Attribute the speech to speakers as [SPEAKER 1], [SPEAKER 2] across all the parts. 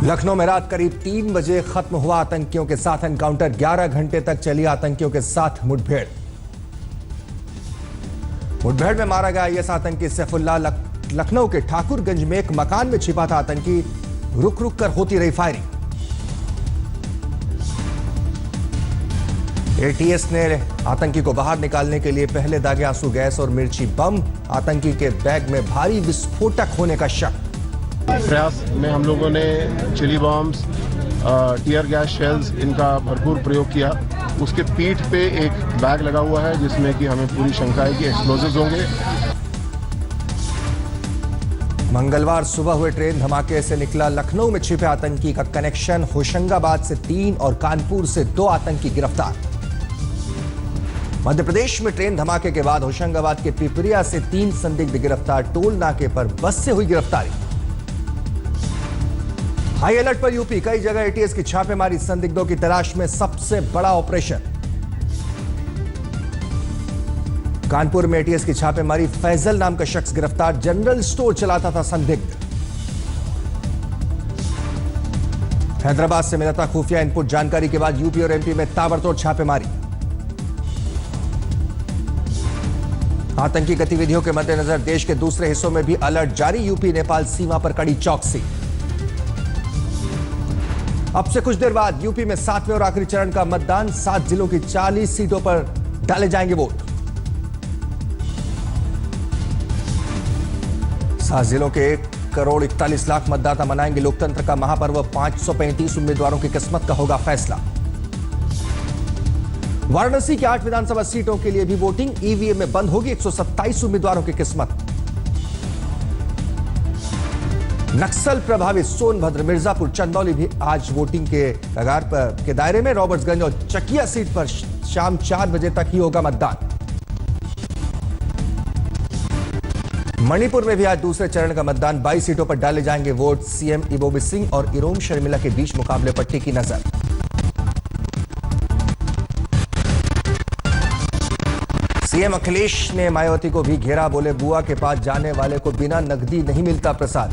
[SPEAKER 1] लखनऊ में रात करीब 3 बजे खत्म हुआ आतंकियों के साथ एनकाउंटर। 11 घंटे तक चली आतंकियों के साथ मुठभेड़ में मारा गया आईएस आतंकी सैफुल्लाह। लखनऊ के ठाकुरगंज में एक मकान में छिपा था आतंकी। रुक रुक कर होती रही फायरिंग। एटीएस ने आतंकी को बाहर निकालने के लिए पहले दागे आंसू गैस और मिर्ची बम। आतंकी के बैग में भारी विस्फोटक होने का शक।
[SPEAKER 2] प्रयास में हम लोगों ने chilli bombs, tear gas shells, इनका भरपूर प्रयोग किया। उसके पीठ पे एक बैग लगा हुआ है जिसमें कि हमें पूरी शंका है कि एक्सप्लोजिव्स होंगे।
[SPEAKER 1] मंगलवार सुबह हुए ट्रेन धमाके से निकला लखनऊ में छिपे आतंकी का कनेक्शन। होशंगाबाद से 3 और कानपुर से 2 आतंकी गिरफ्तार। मध्य प्रदेश में ट्रेन धमाके के बाद होशंगाबाद के पिपरिया से 3 संदिग्ध गिरफ्तार। टोल नाके पर बस से हुई गिरफ्तारी। हाई अलर्ट पर यूपी। कई जगह एटीएस की छापेमारी। संदिग्धों की तलाश में सबसे बड़ा ऑपरेशन। कानपुर में एटीएस की छापेमारी। फैजल नाम का शख्स गिरफ्तार। जनरल स्टोर चलाता था संदिग्ध। हैदराबाद से मिला था खुफिया इनपुट। जानकारी के बाद यूपी और एमपी में ताबड़तोड़ छापेमारी। आतंकी गतिविधियों के मद्देनजर देश के दूसरे हिस्सों में भी अलर्ट जारी। यूपी नेपाल सीमा पर कड़ी चौकसी। अब से कुछ देर बाद यूपी में 7वें और आखिरी चरण का मतदान। 7 जिलों की 40 सीटों पर डाले जाएंगे वोट। 7 जिलों के 1,41,00,000 मतदाता मनाएंगे लोकतंत्र का महापर्व। 535 उम्मीदवारों की किस्मत का होगा फैसला। वाराणसी की 8 विधानसभा सीटों के लिए भी वोटिंग। ईवीएम में बंद होगी 127 उम्मीदवारों की किस्मत। नक्सल प्रभावित सोनभद्र, मिर्जापुर, चंदौली भी आज वोटिंग के कगार पर के दायरे में। रॉबर्ट्सगंज और चकिया सीट पर शाम 4 बजे तक ही होगा मतदान। मणिपुर में भी आज दूसरे चरण का मतदान। 22 सीटों पर डाले जाएंगे वोट। सीएम इबोबी सिंह और इरोम शर्मिला के बीच मुकाबले पर टिकी नजर। सीएम अखिलेश ने मायावती को भी घेरा। बोले बुआ के पास जाने वाले को बिना नकदी नहीं मिलता प्रसाद।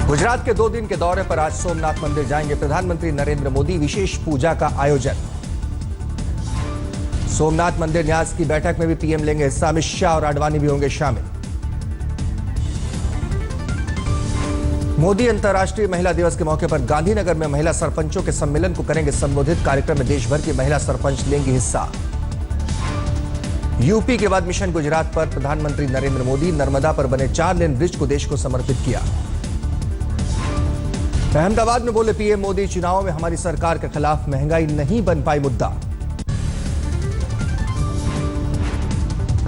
[SPEAKER 1] गुजरात के 2 दिन के दौरे पर आज सोमनाथ मंदिर जाएंगे प्रधानमंत्री नरेंद्र मोदी। विशेष पूजा का आयोजन। सोमनाथ मंदिर न्यास की बैठक में भी पीएम लेंगे हिस्सा। अमित शाह और आडवाणी भी होंगे शामिल। मोदी अंतर्राष्ट्रीय महिला दिवस के मौके पर गांधीनगर में महिला सरपंचों के सम्मेलन को करेंगे संबोधित। कार्यक्रम में देश भर की महिला सरपंच लेंगी हिस्सा। यूपी के बाद मिशन गुजरात पर प्रधानमंत्री नरेंद्र मोदी नर्मदा पर बने 4 लेन ब्रिज को देश को समर्पित किया। अहमदाबाद में बोले पीएम मोदी, चुनावों में हमारी सरकार के खिलाफ महंगाई नहीं बन पाई मुद्दा।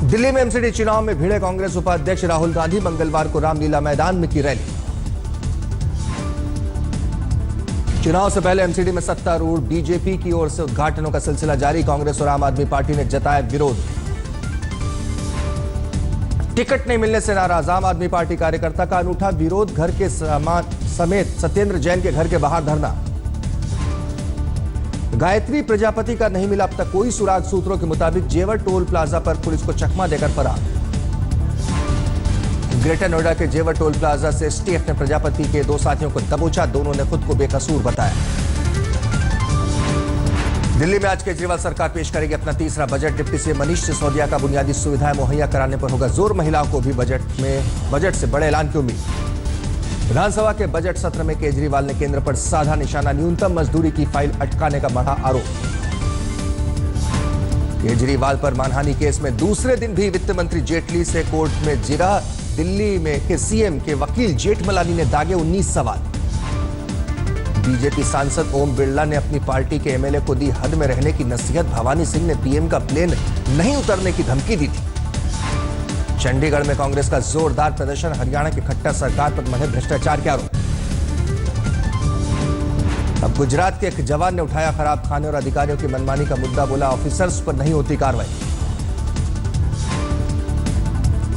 [SPEAKER 1] दिल्ली में एमसीडी चुनाव में भिड़े कांग्रेस उपाध्यक्ष राहुल गांधी। मंगलवार को रामलीला मैदान में की रैली। चुनाव से पहले एमसीडी में सत्तारूढ़ बीजेपी की ओर से उद्घाटनों का सिलसिला जारी। कांग्रेस और आम आदमी पार्टी ने जताया विरोध। टिकट नहीं मिलने से नाराज आम आदमी पार्टी कार्यकर्ता का अनूठा विरोध। घर के समेत सत्येंद्र जैन के घर के बाहर धरना। गायत्री प्रजापति का नहीं मिला अब तक कोई सुराग। सूत्रों के मुताबिक जेवर टोल प्लाजा पर पुलिस को चकमा देकर फरार। ग्रेटर नोएडा के जेवर टोल प्लाजा से एसटीएफ ने प्रजापति के 2 साथियों को दबोचा। दोनों ने खुद को बेकसूर बताया। दिल्ली में आज केजरीवाल सरकार पेश करेगी अपना तीसरा budget. Deputy CM Manish Sisodia का बुनियादी सुविधाएं मुहैया कराने पर होगा जोर। महिलाओं को भी बजट से बड़े ऐलान की उम्मीद। विधानसभा के बजट सत्र में केजरीवाल ने केंद्र पर साधा निशाना। न्यूनतम मजदूरी की फाइल अटकाने का बढ़ा आरोप। केजरीवाल पर मानहानि केस में दूसरे दिन भी वित्त मंत्री जेटली से कोर्ट में जिरा। दिल्ली में के सीएम के वकील जेठमलानी ने दागे 19 सवाल। बीजेपी सांसद ओम बिरला ने अपनी पार्टी के एमएलए को दी हद में रहने की नसीहत। भवानी सिंह ने पीएम का प्लेन नहीं उतरने की धमकी दी थी। चंडीगढ़ में कांग्रेस का जोरदार प्रदर्शन। हरियाणा की खट्टर सरकार पर मढ़े भ्रष्टाचार के आरोप। अब गुजरात के एक जवान ने उठाया खराब खाने और अधिकारियों की मनमानी का मुद्दा। बोला ऑफिसर्स पर नहीं होती कार्रवाई।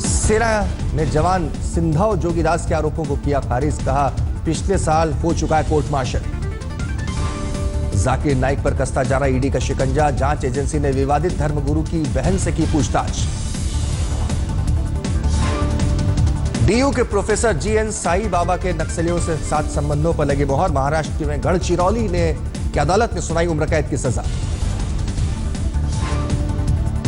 [SPEAKER 1] सेना ने जवान सिंधाव जोगीदास के आरोपों को किया खारिज। कहा पिछले साल हो चुका है कोर्ट मार्शल। जाकिर नाइक पर कसता जा रहा ईडी का शिकंजा। जांच एजेंसी ने विवादित धर्मगुरु की बहन से की पूछताछ। डीयू के प्रोफेसर जीएन साई बाबा के नक्सलियों से साथ संबंधों पर लगी मोहर। महाराष्ट्र में गढ़चिरौली की अदालत ने सुनाई उम्र कैद की सजा।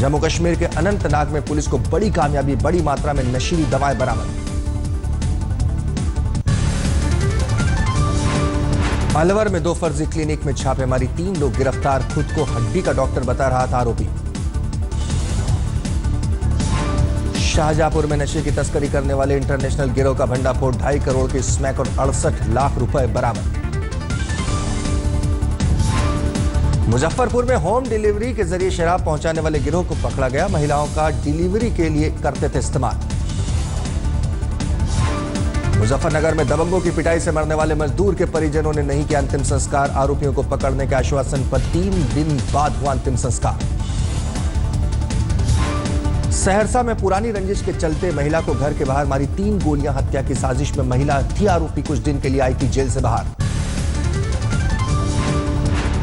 [SPEAKER 1] जम्मू कश्मीर के अनंतनाग में पुलिस को बड़ी कामयाबी, बड़ी मात्रा में नशीली दवाएं बरामद। अलवर में 2 फर्जी क्लिनिक में छापेमारी, 3 लोग गिरफ्तार। खुद को हड्डी का डॉक्टर बता रहा था आरोपी। शाहजहांपुर में नशे की तस्करी करने वाले इंटरनेशनल गिरोह का भंडाफोड़, 2.5 करोड़ के स्मैक और 68 लाख रुपए बरामद। मुजफ्फरपुर में होम डिलीवरी के जरिए शराब पहुंचाने वाले गिरोह को पकड़ा गया। महिलाओं का डिलीवरी के लिए करते थे इस्तेमाल। मुजफ्फरनगर में दबंगों की पिटाई से मरने वाले मजदूर के परिजनों ने नहीं किया अंतिम संस्कार। आरोपियों को पकड़ने के आश्वासन पर 3 दिन बाद हुआ अंतिम संस्कार। सहरसा में पुरानी रंजिश के चलते महिला को घर के बाहर मारी, 3 गोलियां। हत्या की साजिश में महिला थी आरोपी, कुछ दिन के लिए आई थी जेल से बाहर।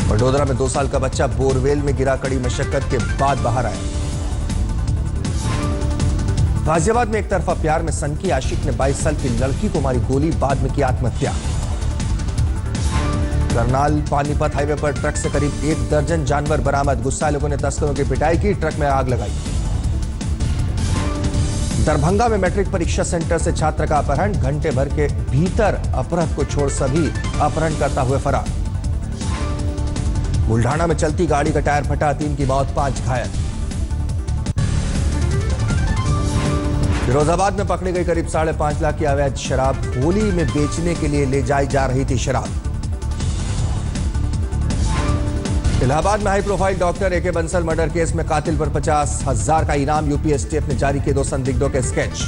[SPEAKER 1] वडोदरा में 2 साल का बच्चा बोरवेल में गिरा, कड़ी मशक्कत के बाद बाहर आया। गाजियाबाद में एक तरफा प्यार में सनकी आशिक ने 22 साल की लड़की को मारी गोली, बाद में की आत्महत्या। करनाल पानीपत हाईवे पर ट्रक से करीब 1 दर्जन जानवर बरामद। गुस्साए लोगों ने तस्करों की पिटाई की, ट्रक में आग लगाई। दरभंगा में मैट्रिक परीक्षा सेंटर से छात्र का अपहरण, घंटे भर के भीतर अपहरण को छोड़ सभी अपहरण करता हुए फरार। बुल्ढाना में चलती गाड़ी का टायर फटा, 3 की मौत, 5 घायल। फिरोजाबाद में पकड़ी गई करीब 5.5 लाख की अवैध शराब, होली में बेचने के लिए ले जाई जा रही थी शराब। इलाहाबाद में हाई प्रोफाइल डॉक्टर एके बंसल मर्डर केस में कातिल पर 50,000 का इनाम। यूपी एसटीएफ ने जारी किए 2 संदिग्धों के स्केच।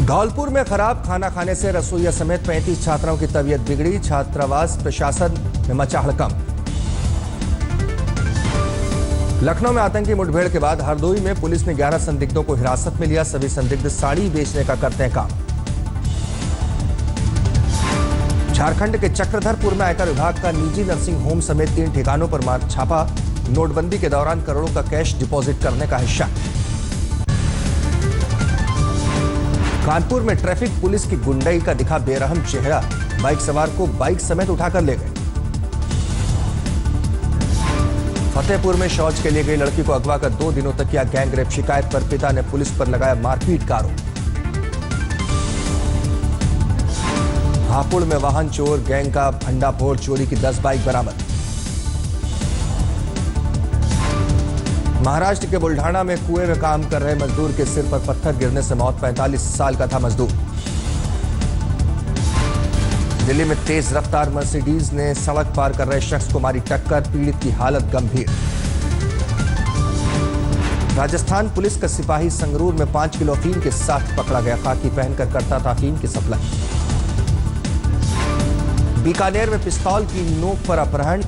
[SPEAKER 1] धौलपुर में खराब खाना खाने से रसोइया समेत 35 छात्राओं की तबीयत बिगड़ी। छात्रावास प्रशासन में मचा हड़कंप। लखनऊ में आतंकी मुठभेड़ के बाद हरदोई में पुलिस ने 11 संदिग्धों को हिरासत में लिया। सभी संदिग्ध साड़ी बेचने का करते हैं काम। झारखंड के चक्रधरपुर में आयकर विभाग का निजी नर्सिंग होम समेत 3 ठिकानों पर मार छापा। नोटबंदी के दौरान करोड़ों का कैश डिपॉजिट करने का है शक। कानपुर में ट्रैफिक पुलिस की गुंडाई का दिखा बेरहम चेहरा, बाइक सवार को बाइक समेत उठाकर ले गए। फतेहपुर में शौच के लिए गई लड़की को अगवा कर 2 दिनों तक किया गैंग रेप। शिकायत पर पिता ने पुलिस पर लगाया मारपीट का आरोप। हापुड़ में वाहन चोर गैंग का भंडाफोड़, चोरी की 10 बाइक बरामद। महाराष्ट्र के बुल्ढाना में कुएं में काम कर रहे मजदूर के सिर पर पत्थर गिरने से मौत, 45 साल का था मजदूर। दिल्ली में तेज रफ्तार मर्सिडीज ने सड़क पार कर रहे शख्स को मारी टक्कर, पीड़ित की हालत गंभीर। राजस्थान पुलिस का सिपाही संगरूर में 5 किलो अफीम के साथ पकड़ा गया। खाकी पहनकर करता था अफीम की सप्लाई। बीकानेर में पिस्तौल की नोक पर अपहरण,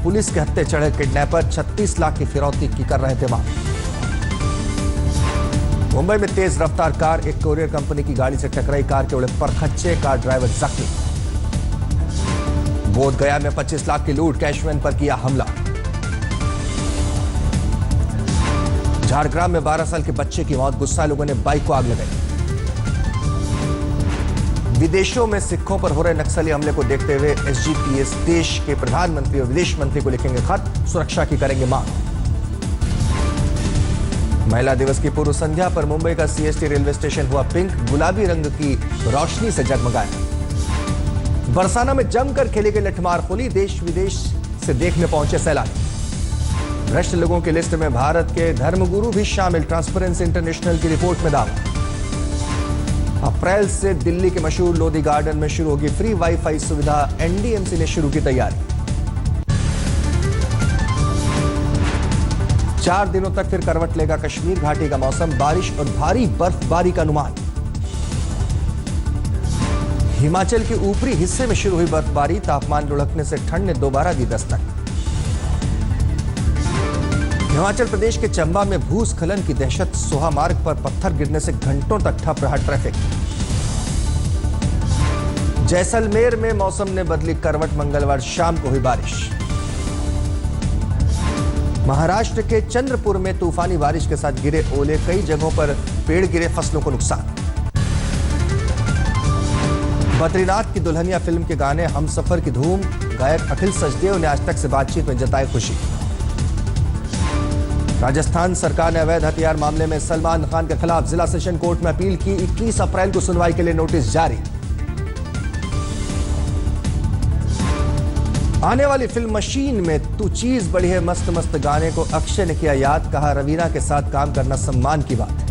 [SPEAKER 1] पुलिस के हत्थे चढ़े किडनैपर 36 लाख की फिरौती की कर रहे थे मांग। मुंबई में तेज रफ्तार कार एक कोरियर कंपनी की गाड़ी से टकराई, कार के उड़े परखच्चे, कार ड्राइवर जख्मी। बोधगया में 25 लाख की लूट, कैशमैन पर किया हमला। झारग्राम में 12 साल के बच्चे की मौत, गुस्सा लोगों ने बाइक को आग लगाई। विदेशों में सिखों पर हो रहे नक्सली हमले को देखते हुए एसजीपीएस देश के प्रधानमंत्री और विदेश मंत्री को लिखेंगे खत, सुरक्षा की करेंगे मांग। महिला दिवस की पूर्व संध्या पर मुंबई का सीएसटी रेलवे स्टेशन हुआ पिंक, गुलाबी रंग की रोशनी से जगमगाया। बरसाना में जमकर खेली गई लठमार होली, देश विदेश से देखने पहुंचे सैलानी। भ्रष्ट लोगों की लिस्ट में भारत के धर्मगुरु भी शामिल, ट्रांसपेरेंसी इंटरनेशनल की रिपोर्ट में दावा। अप्रैल से दिल्ली के मशहूर लोधी गार्डन में शुरू होगी फ्री वाईफाई सुविधा, एनडीएमसी ने शुरू की तैयारी। 4 दिनों तक फिर करवट लेगा कश्मीर घाटी का मौसम, बारिश और भारी बर्फबारी का अनुमान। हिमाचल के ऊपरी हिस्से में शुरू हुई बर्फबारी, तापमान लुढ़कने से ठंड ने दोबारा दी दस्तक। हिमाचल प्रदेश के चंबा में भूस्खलन की दहशत, सोहा मार्ग पर पत्थर गिरने से घंटों तक ठप रहा ट्रैफिक। जैसलमेर में मौसम ने बदली करवट, मंगलवार शाम को हुई बारिश। महाराष्ट्र के चंद्रपुर में तूफानी बारिश के साथ गिरे ओले, कई जगहों पर पेड़ गिरे, फसलों को नुकसान। बद्रीनाथ की दुल्हनिया फिल्म के गाने हमसफर की धूम, गायक अखिल सचदेव ने आज तक से बातचीत में जताई खुशी। राजस्थान सरकार ने अवैध हथियार मामले में सलमान खान के खिलाफ जिला सेशन कोर्ट में अपील की, 21 अप्रैल को सुनवाई के लिए नोटिस जारी। आने वाली फिल्म मशीन में तू चीज बड़ी है मस्त मस्त गाने को अक्षय ने किया याद, कहा रवीना के साथ काम करना सम्मान की बात है।